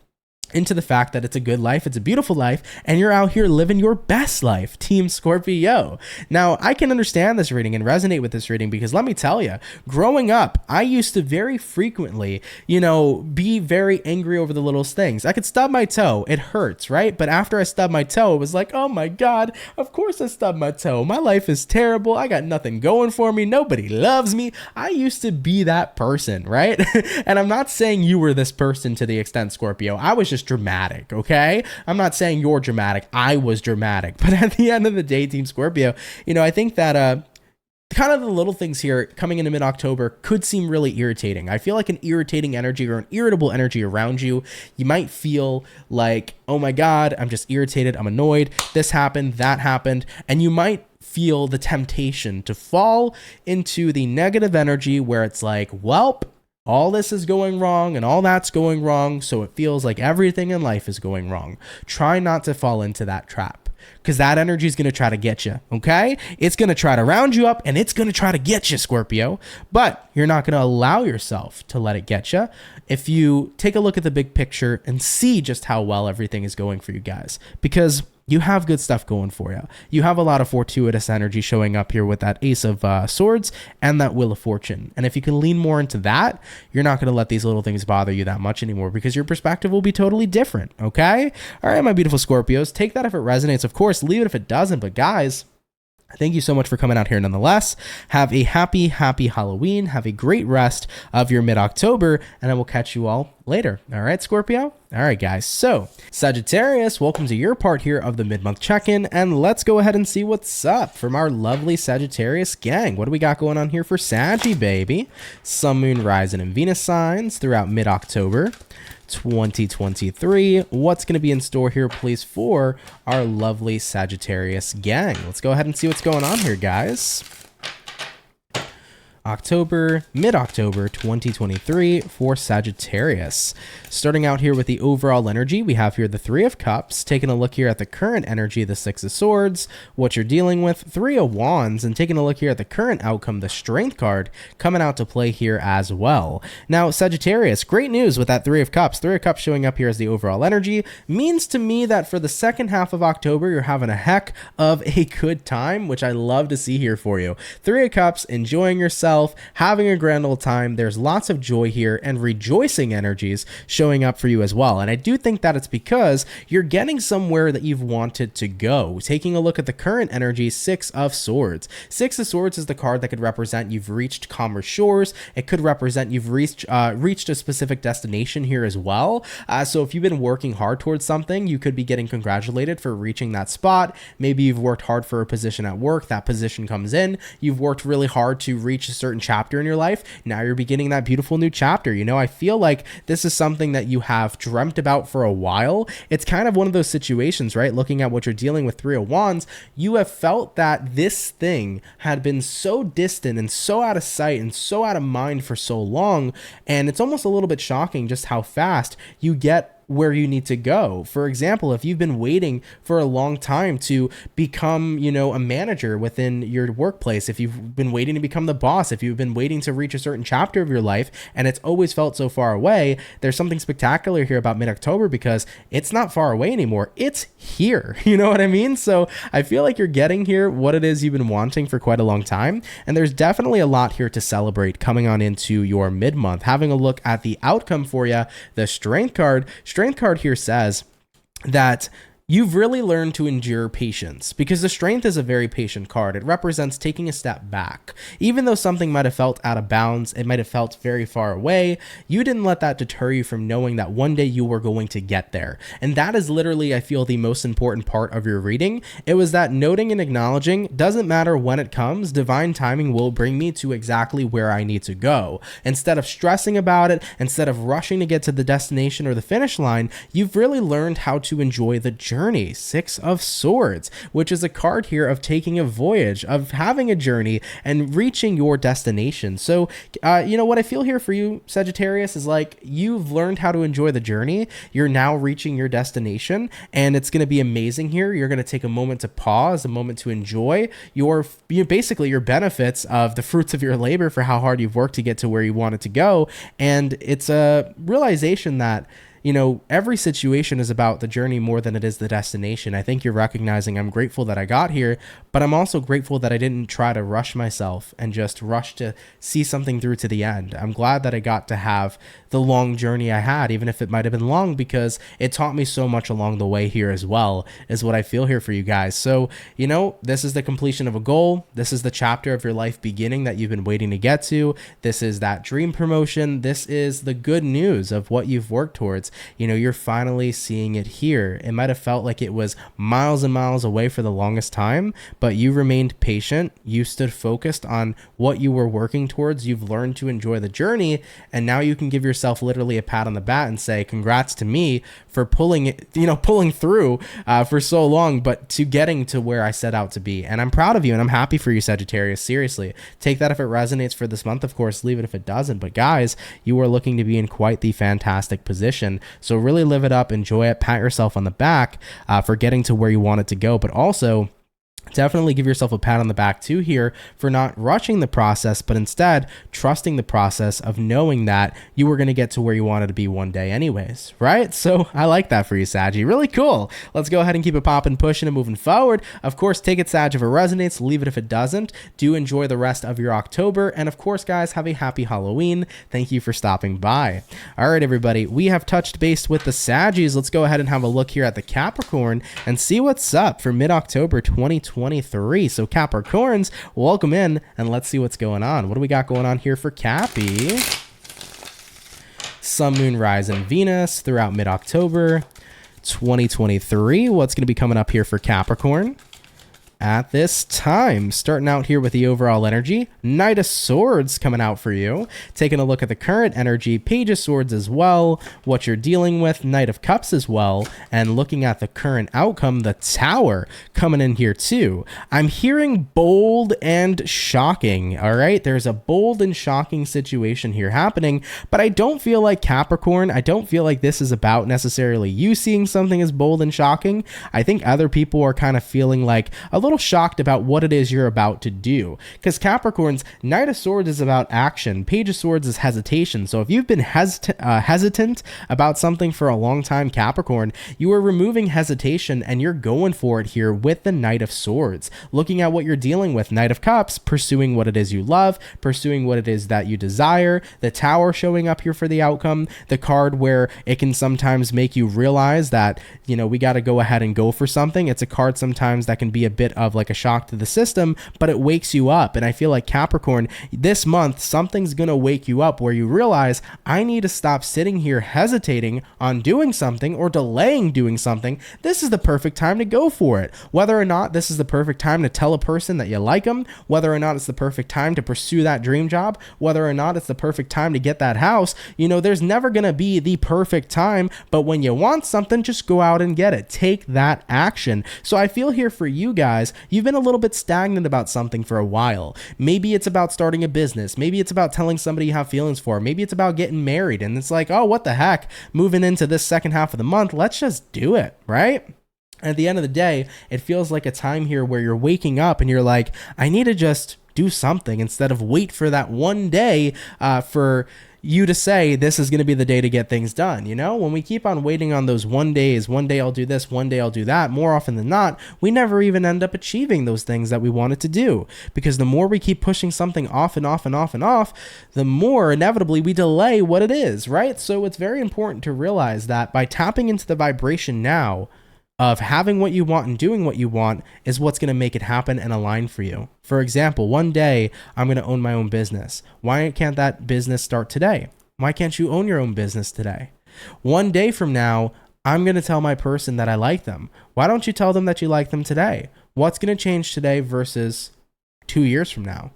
into the fact that it's a good life, it's a beautiful life, and you're out here living your best life, Team Scorpio. Now, I can understand this reading and resonate with this reading because let me tell you, growing up, I used to very frequently, be very angry over the littlest things. I could stub my toe, it hurts, right? But after I stubbed my toe, it was like, oh my God, of course I stubbed my toe. My life is terrible. I got nothing going for me. Nobody loves me. I used to be that person, right? And I'm not saying you were this person to the extent, Scorpio. I was just dramatic, okay? I'm not saying you're dramatic. I was dramatic. But at the end of the day, Team Scorpio, I think that kind of the little things here coming into mid-October could seem really irritating. I feel like an irritating energy or an irritable energy around you. You might feel like, oh my God, I'm just irritated. I'm annoyed. This happened, that happened. And you might feel the temptation to fall into the negative energy where it's like, welp, all this is going wrong and all that's going wrong, so it feels like everything in life is going wrong. Try not to fall into that trap because that energy is going to try to get you, okay? It's going to try to round you up and it's going to try to get you, Scorpio, but you're not going to allow yourself to let it get you if you take a look at the big picture and see just how well everything is going for you guys, because you have good stuff going for you. You have a lot of fortuitous energy showing up here with that Ace of Swords and that Wheel of Fortune. And if you can lean more into that, you're not going to let these little things bother you that much anymore because your perspective will be totally different, okay? All right, my beautiful Scorpios, take that if it resonates. Of course, leave it if it doesn't. But guys, thank you so much for coming out here nonetheless. Have a happy Halloween. Have a great rest of your mid-October, and I will catch you all later. All right, Scorpio? All right, guys. So, Sagittarius, welcome to your part here of the mid-month check-in, and let's go ahead and see what's up from our lovely Sagittarius gang. What do we got going on here for Saggy, baby? Sun, Moon, Rising, and Venus signs throughout mid-October 2023. What's going to be in store here, please, for our lovely Sagittarius gang? Let's go ahead and see what's going on here, guys. mid-October 2023 for Sagittarius. Starting out here with the overall energy, we have here the Three of Cups, taking a look here at the current energy, the Six of Swords, what you're dealing with, Three of Wands, and taking a look here at the current outcome, the Strength card, coming out to play here as well. Now, Sagittarius, great news with that Three of Cups. Three of Cups showing up here as the overall energy means to me that for the second half of October, you're having a heck of a good time, which I love to see here for you. Three of Cups, enjoying yourself, having a grand old time. There's lots of joy here and rejoicing energies showing up for you as well. And I do think that it's because you're getting somewhere that you've wanted to go. Taking a look at the current energy, Six of Swords. Six of Swords is the card that could represent you've reached calmer shores. It could represent you've reached a specific destination here as well. So if you've been working hard towards something, you could be getting congratulated for reaching that spot. Maybe you've worked hard for a position at work. That position comes in. You've worked really hard to reach a certain chapter in your life. Now you're beginning that beautiful new chapter. You know, I feel like this is something that you have dreamt about for a while. It's kind of one of those situations, right? Looking at what you're dealing with, Three of Wands, you have felt that this thing had been so distant and so out of sight and so out of mind for so long. And it's almost a little bit shocking just how fast you get where you need to go. For example, if you've been waiting for a long time to become, you know, a manager within your workplace, if you've been waiting to become the boss, if you've been waiting to reach a certain chapter of your life and it's always felt so far away, there's something spectacular here about mid-October because it's not far away anymore. It's here. You know what I mean? So I feel like you're getting here what it is you've been wanting for quite a long time. And there's definitely a lot here to celebrate coming on into your mid-month. Having a look at the outcome for you, the Strength card. Strength card here says that you've really learned to endure patience because the Strength is a very patient card. It represents taking a step back. Even though something might have felt out of bounds, it might have felt very far away, you didn't let that deter you from knowing that one day you were going to get there. And that is literally, I feel, the most important part of your reading. It was that noting and acknowledging, doesn't matter when it comes, divine timing will bring me to exactly where I need to go. Instead of stressing about it, instead of rushing to get to the destination or the finish line, you've really learned how to enjoy the journey. Six of Swords, which is a card here of taking a voyage, of having a journey and reaching your destination. So, you know, what I feel here for you, Sagittarius, is like you've learned how to enjoy the journey. You're now reaching your destination and it's going to be amazing here. You're going to take a moment to pause, a moment to enjoy basically your benefits of the fruits of your labor for how hard you've worked to get to where you wanted to go. And it's a realization that, you know, every situation is about the journey more than it is the destination. I think you're recognizing I'm grateful that I got here, but I'm also grateful that I didn't try to rush myself and just rush to see something through to the end. I'm glad that I got to have the long journey I had, even if it might have been long, because it taught me so much along the way here as well, is what I feel here for you guys. So, you know, this is the completion of a goal. This is the chapter of your life beginning that you've been waiting to get to. This is that dream promotion. This is the good news of what you've worked towards. You know, you're finally seeing it here. It might have felt like it was miles and miles away for the longest time, but you remained patient. You stood focused on what you were working towards. You've learned to enjoy the journey, and now you can give yourself literally a pat on the back and say, congrats to me for pulling through for so long, but to getting to where I set out to be. And I'm proud of you, and I'm happy for you, Sagittarius. Seriously, take that if it resonates for this month. Of course, leave it if it doesn't. But guys, you are looking to be in quite the fantastic position. So really live it up, enjoy it, pat yourself on the back for getting to where you wanted to go, but also definitely give yourself a pat on the back too here for not rushing the process, but instead trusting the process of knowing that you were going to get to where you wanted to be one day anyways, right? So I like that for you, Saggy. Really cool. Let's go ahead and keep it popping, pushing, and moving forward. Of course, take it, Sag, if it resonates, leave it if it doesn't. Do enjoy the rest of your October. And of course, guys, have a happy Halloween. Thank you for stopping by. All right, everybody, we have touched base with the Saggies. Let's go ahead and have a look here at the Capricorn and see what's up for mid-October 2023. So Capricorns, welcome in and let's see what's going on. What do we got going on here for Cappy? Sun, Moon, Rise, and Venus throughout mid-October 2023. What's going to be coming up here for Capricorn? at this time. Starting out here with the overall energy, Knight of Swords coming out for you. Taking a look at the current energy, Page of Swords as well, what you're dealing with, Knight of Cups as well, and looking at the current outcome, the Tower coming in here too. I'm hearing bold and shocking, all right? There's a bold and shocking situation here happening, but I don't feel like Capricorn, I don't feel like this is about necessarily you seeing something as bold and shocking. I think other people are kind of feeling like a little shocked about what it is you're about to do, because Capricorn's Knight of Swords is about action, Page of Swords is hesitation. So if you've been hesitant about something for a long time, Capricorn, you are removing hesitation and you're going for it here with the Knight of Swords. Looking at what you're dealing with, Knight of Cups, pursuing what it is you love, pursuing what it is that you desire, the Tower showing up here for the outcome, the card where it can sometimes make you realize that, you know, we got to go ahead and go for something. It's a card sometimes that can be a bit of like a shock to the system, but it wakes you up. And I feel like Capricorn, this month, something's going to wake you up where you realize, I need to stop sitting here hesitating on doing something or delaying doing something. This is the perfect time to go for it. Whether or not this is the perfect time to tell a person that you like them, whether or not it's the perfect time to pursue that dream job, whether or not it's the perfect time to get that house, you know, there's never going to be the perfect time, but when you want something, just go out and get it. Take that action. So I feel here for you guys, you've been a little bit stagnant about something for a while. Maybe it's about starting a business. Maybe it's about telling somebody you have feelings for. Maybe it's about getting married and it's like, oh, what the heck? Moving into this second half of the month, let's just do it, right? At the end of the day, it feels like a time here where you're waking up and you're like, I need to just do something instead of wait for that one day for you to say this is going to be the day to get things done. You know, when we keep on waiting on those one day I'll do this, one day I'll do that, more often than not, we never even end up achieving those things that we wanted to do, because the more we keep pushing something off and off and off and off, the more inevitably we delay what it is, right? So it's very important to realize that by tapping into the vibration now of having what you want and doing what you want is what's going to make it happen and align for you. For example, one day I'm going to own my own business. Why can't that business start today? Why can't you own your own business today? One day from now, I'm going to tell my person that I like them. Why don't you tell them that you like them today? What's going to change today versus 2 years from now?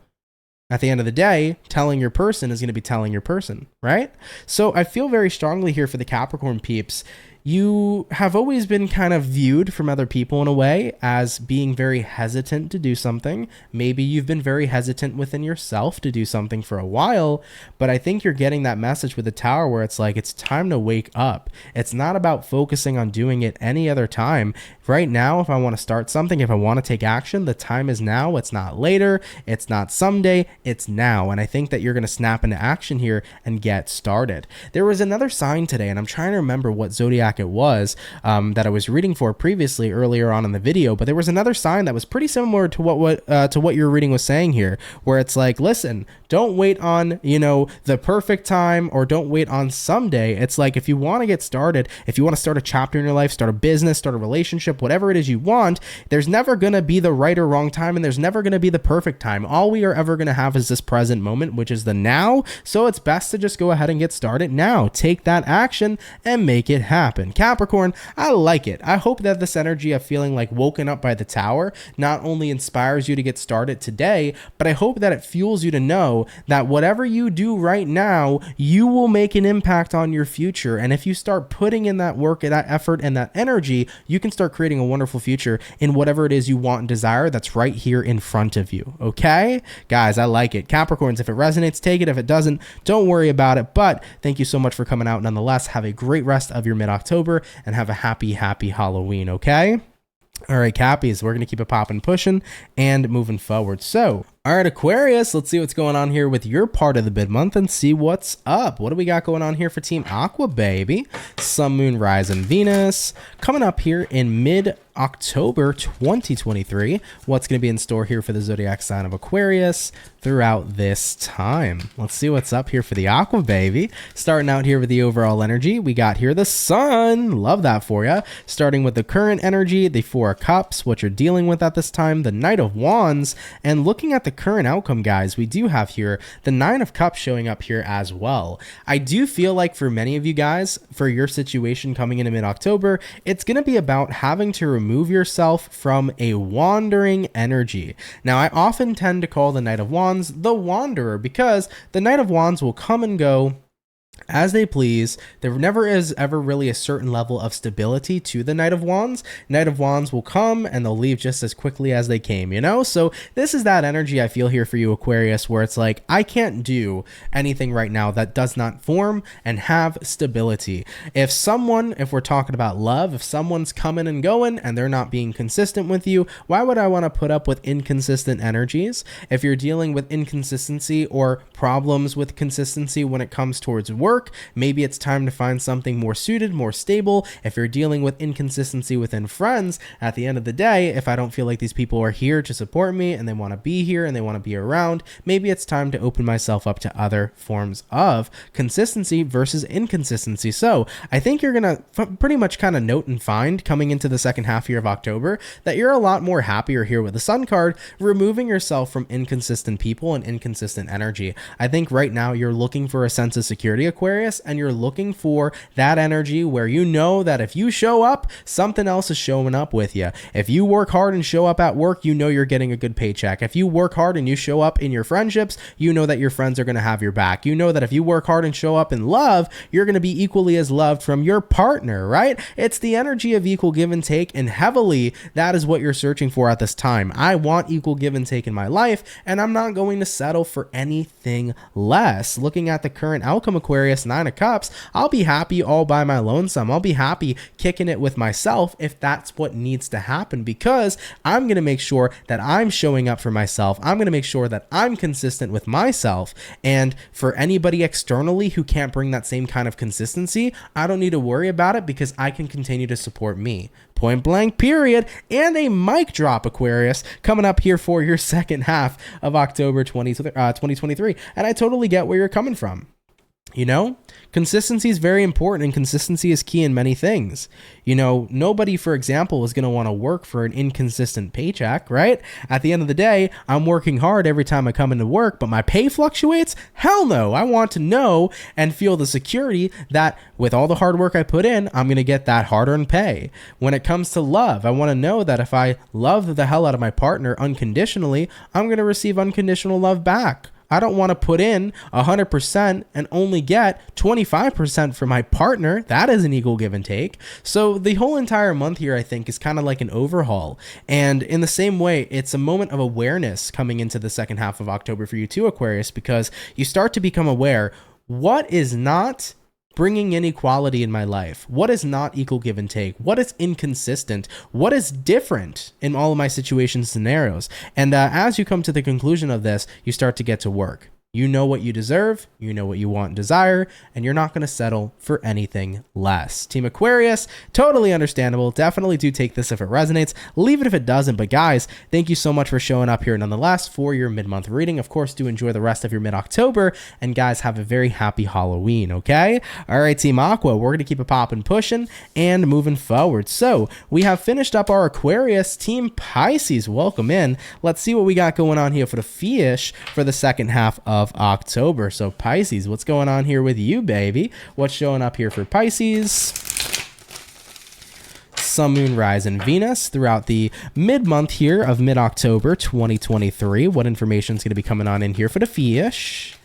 At the end of the day, telling your person is going to be telling your person, right? So I feel very strongly here for the Capricorn peeps. You have always been kind of viewed from other people in a way as being very hesitant to do something. Maybe you've been very hesitant within yourself to do something for a while, but I think you're getting that message with the Tower where it's like, it's time to wake up. It's not about focusing on doing it any other time. Right now, if I want to start something, if I want to take action, the time is now. It's not later. It's not someday. It's now. And I think that you're going to snap into action here and get started. There was another sign today, and I'm trying to remember what zodiac it was that I was reading for previously earlier on in the video, but there was another sign that was pretty similar to what your reading was saying here, where it's like, listen, don't wait on, you know, the perfect time, or don't wait on someday. It's like, if you want to get started, if you want to start a chapter in your life, start a business, start a relationship, whatever it is you want, there's never going to be the right or wrong time, and there's never going to be the perfect time. All we are ever going to have is this present moment, which is the now. So it's best to just go ahead and get started now. Take that action and make it happen. Capricorn, I like it. I hope that this energy of feeling like woken up by the Tower not only inspires you to get started today, but I hope that it fuels you to know that whatever you do right now, you will make an impact on your future. And if you start putting in that work and that effort and that energy, you can start creating a wonderful future in whatever it is you want and desire that's right here in front of you. Okay? Guys, I like it. Capricorns, if it resonates, take it. If it doesn't, don't worry about it. But thank you so much for coming out nonetheless. Have a great rest of your mid-October and have a happy Halloween, okay? All right, Cappies, we're going to keep it popping, pushing, and moving forward. So, all right, Aquarius, let's see what's going on here with your part of the bid month and see what's up. What do we got going on here for Team Aqua, baby? Sun, Moon, Rise, and Venus. Coming up here in mid-October 2023. What's going to be in store here for the zodiac sign of Aquarius throughout this time? Let's see what's up here for the Aqua, baby. Starting out here with the overall energy, we got here the Sun. Love that for you. Starting with the current energy, the Four of Cups, what you're dealing with at this time, the Knight of Wands, and looking at the current outcome, guys, we do have here the Nine of Cups showing up here as well. I do feel like for many of you guys, for your situation coming into mid-October, it's going to be about having to remove remove yourself from a wandering energy. Now, I often tend to call the Knight of Wands the Wanderer because the Knight of Wands will come and go as they please. There never is ever really a certain level of stability to the Knight of Wands. Knight of Wands will come and they'll leave just as quickly as they came, you know? So this is that energy I feel here for you, Aquarius, where it's like, I can't do anything right now that does not form and have stability. If we're talking about love, if someone's coming and going and they're not being consistent with you, why would I want to put up with inconsistent energies? If you're dealing with inconsistency or problems with consistency when it comes towards work, maybe it's time to find something more suited, more stable. If you're dealing with inconsistency within friends, at the end of the day, if I don't feel like these people are here to support me and they want to be here and they want to be around, maybe it's time to open myself up to other forms of consistency versus inconsistency. So I think you're going to pretty much kind of note and find coming into the second half here of October that you're a lot more happier here with the Sun card, removing yourself from inconsistent people and inconsistent energy. I think right now you're looking for a sense of security, Aquarius, and you're looking for that energy where you know that if you show up, something else is showing up with you. If you work hard and show up at work, you know you're getting a good paycheck. If you work hard and you show up in your friendships, you know that your friends are going to have your back. You know that if you work hard and show up in love, you're going to be equally as loved from your partner, right? It's the energy of equal give and take, and heavily that is what you're searching for at this time. I want equal give and take in my life, and I'm not going to settle for anything less. Looking at the current outcome, Aquarius, Nine of Cups, I'll be happy all by my lonesome. I'll be happy kicking it with myself if that's what needs to happen, because I'm going to make sure that I'm showing up for myself. I'm going to make sure that I'm consistent with myself. And for anybody externally who can't bring that same kind of consistency, I don't need to worry about it because I can continue to support me. Point blank, period. And a mic drop, Aquarius, coming up here for your second half of October 2023. And I totally get where you're coming from. You know, consistency is very important, and consistency is key in many things. You know, nobody, for example, is going to want to work for an inconsistent paycheck, right? At the end of the day, I'm working hard every time I come into work, but my pay fluctuates? Hell no. I want to know and feel the security that with all the hard work I put in, I'm going to get that hard-earned pay. When it comes to love, I want to know that if I love the hell out of my partner unconditionally, I'm going to receive unconditional love back. I don't want to put in 100% and only get 25% from my partner. That is an equal give and take. So the whole entire month here, I think, is kind of like an overhaul. And in the same way, it's a moment of awareness coming into the second half of October for you too, Aquarius, because you start to become aware what is not bringing in equality in my life, what is not equal give and take, what is inconsistent, what is different in all of my situations, scenarios. And as you come to the conclusion of this, you start to get to work. You know what you deserve, you know what you want and desire, and you're not going to settle for anything less. Team Aquarius, totally understandable. Definitely do take this if it resonates. Leave it if it doesn't. But guys, thank you so much for showing up here nonetheless for your mid-month reading. Of course, do enjoy the rest of your mid-October. And guys, have a very happy Halloween, okay? All right, Team Aqua, we're going to keep it popping, pushing, and moving forward. So we have finished up our Aquarius. Team Pisces, welcome in. Let's see what we got going on here for the fish for the second half of October. So Pisces, what's going on here with you, baby? What's showing up here for Pisces? Sun, Moon, Rise, and Venus throughout the mid-month here of mid-October 2023. What information is going to be coming on in here for the fish?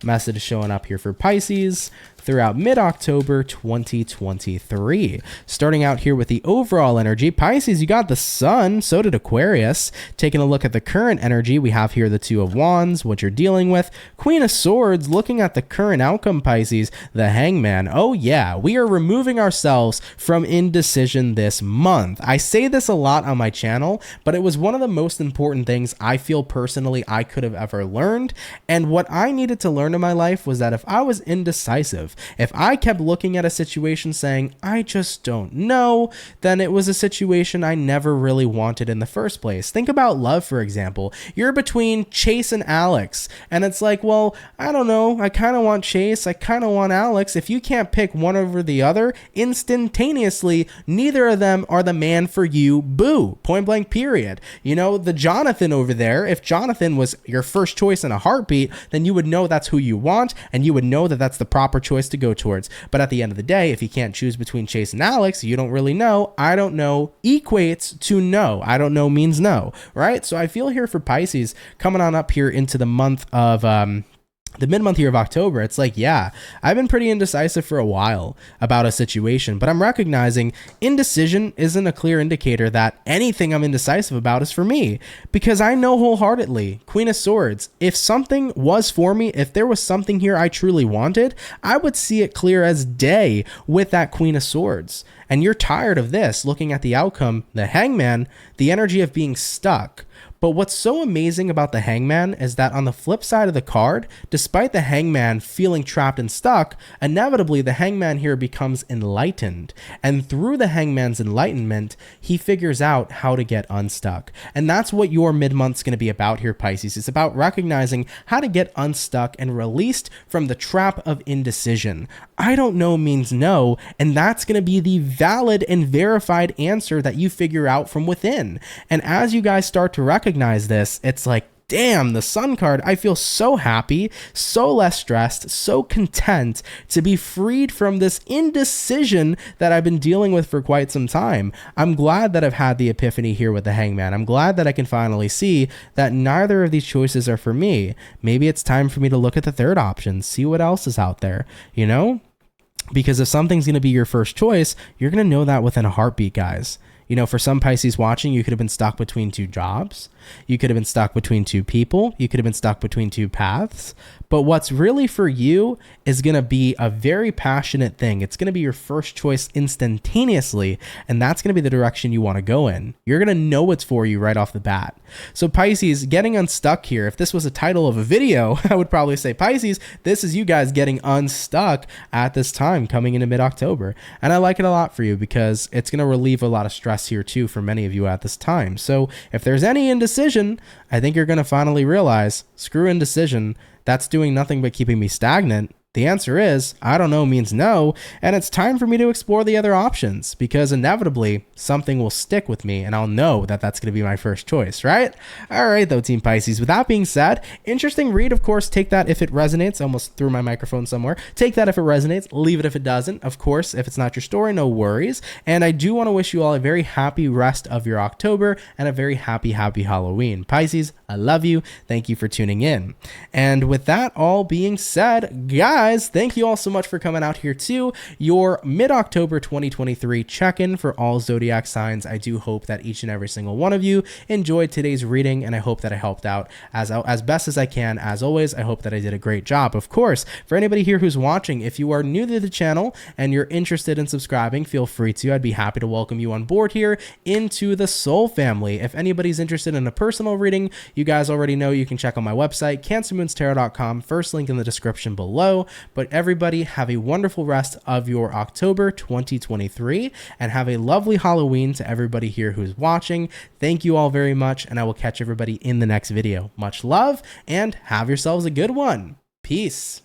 Message showing up here for Pisces throughout mid-October 2023. Starting out here with the overall energy, Pisces, you got the Sun, so did Aquarius. Taking a look at the current energy, we have here the Two of Wands, what you're dealing with. Queen of Swords, looking at the current outcome, Pisces, the Hangman. Oh yeah, we are removing ourselves from indecision this month. I say this a lot on my channel, but it was one of the most important things I feel personally I could have ever learned. And what I needed to learn in my life was that if I was indecisive, if I kept looking at a situation saying, I just don't know, then it was a situation I never really wanted in the first place. Think about love, for example. You're between Chase and Alex, and it's like, well, I don't know. I kind of want Chase. I kind of want Alex. If you can't pick one over the other, instantaneously, neither of them are the man for you. Boo. Point blank, period. You know, the Jonathan over there, if Jonathan was your first choice in a heartbeat, then you would know that's who you want, and you would know that that's the proper choice choice to go towards. But at the end of the day, if you can't choose between Chase and Alex, you don't really know. I don't know equates to no. I don't know means no, right? So I feel here for Pisces coming on up here into the month of the mid-month here of October, it's like, yeah, I've been pretty indecisive for a while about a situation, but I'm recognizing indecision isn't a clear indicator that anything I'm indecisive about is for me, because I know wholeheartedly, Queen of Swords, if something was for me, if there was something here I truly wanted, I would see it clear as day with that Queen of Swords. And you're tired of this, looking at the outcome, the Hangman, the energy of being stuck. But what's so amazing about the Hangman is that on the flip side of the card, despite the Hangman feeling trapped and stuck, inevitably the Hangman here becomes enlightened. And through the Hangman's enlightenment, he figures out how to get unstuck. And that's what your mid-month's going to be about here, Pisces. It's about recognizing how to get unstuck and released from the trap of indecision. I don't know means no, and that's going to be the valid and verified answer that you figure out from within. And as you guys start to recognize this, it's like, damn, the Sun card, I feel so happy, so less stressed, so content to be freed from this indecision that I've been dealing with for quite some time. I'm glad that I've had the epiphany here with the Hangman. I'm glad that I can finally see that neither of these choices are for me. Maybe it's time for me to look at the third option, see what else is out there, you know? Because if something's going to be your first choice, you're going to know that within a heartbeat, guys. You know, for some Pisces watching, you could have been stuck between two jobs. You could have been stuck between two people. You could have been stuck between two paths. But what's really for you is going to be a very passionate thing. It's going to be your first choice instantaneously, and that's going to be the direction you want to go in. You're going to know what's for you right off the bat. So Pisces, getting unstuck here, if this was a title of a video, I would probably say, Pisces, this is you guys getting unstuck at this time coming into mid-October. And I like it a lot for you because it's going to relieve a lot of stress here too for many of you at this time. So if there's any indecision, I think you're going to finally realize, screw indecision, that's doing nothing but keeping me stagnant. The answer is, I don't know means no, and it's time for me to explore the other options, because inevitably something will stick with me and I'll know that that's going to be my first choice, right? All right, though, Team Pisces, with that being said, interesting read, of course. Take that if it resonates. I almost threw my microphone somewhere. Take that if it resonates, leave it if it doesn't. Of course, if it's not your story, no worries. And I do want to wish you all a very happy rest of your October and a very happy Halloween. Pisces, I love you. Thank you for tuning in. And with that all being said, guys, thank you all so much for coming out here to your mid-October 2023 check-in for all zodiac signs. I do hope that each and every single one of you enjoyed today's reading, and I hope that I helped out as best as I can. As always, I hope that I did a great job. Of course, for anybody here who's watching, if you are new to the channel and you're interested in subscribing, feel free to. I'd be happy to welcome you on board here into the Soul family. If anybody's interested in a personal reading, you guys already know you can check on my website, CancerMoonsTarot.com, first link in the description below. But everybody, have a wonderful rest of your October 2023, and have a lovely Halloween to everybody here who's watching. Thank you all very much, and I will catch everybody in the next video. Much love, and have yourselves a good one. Peace.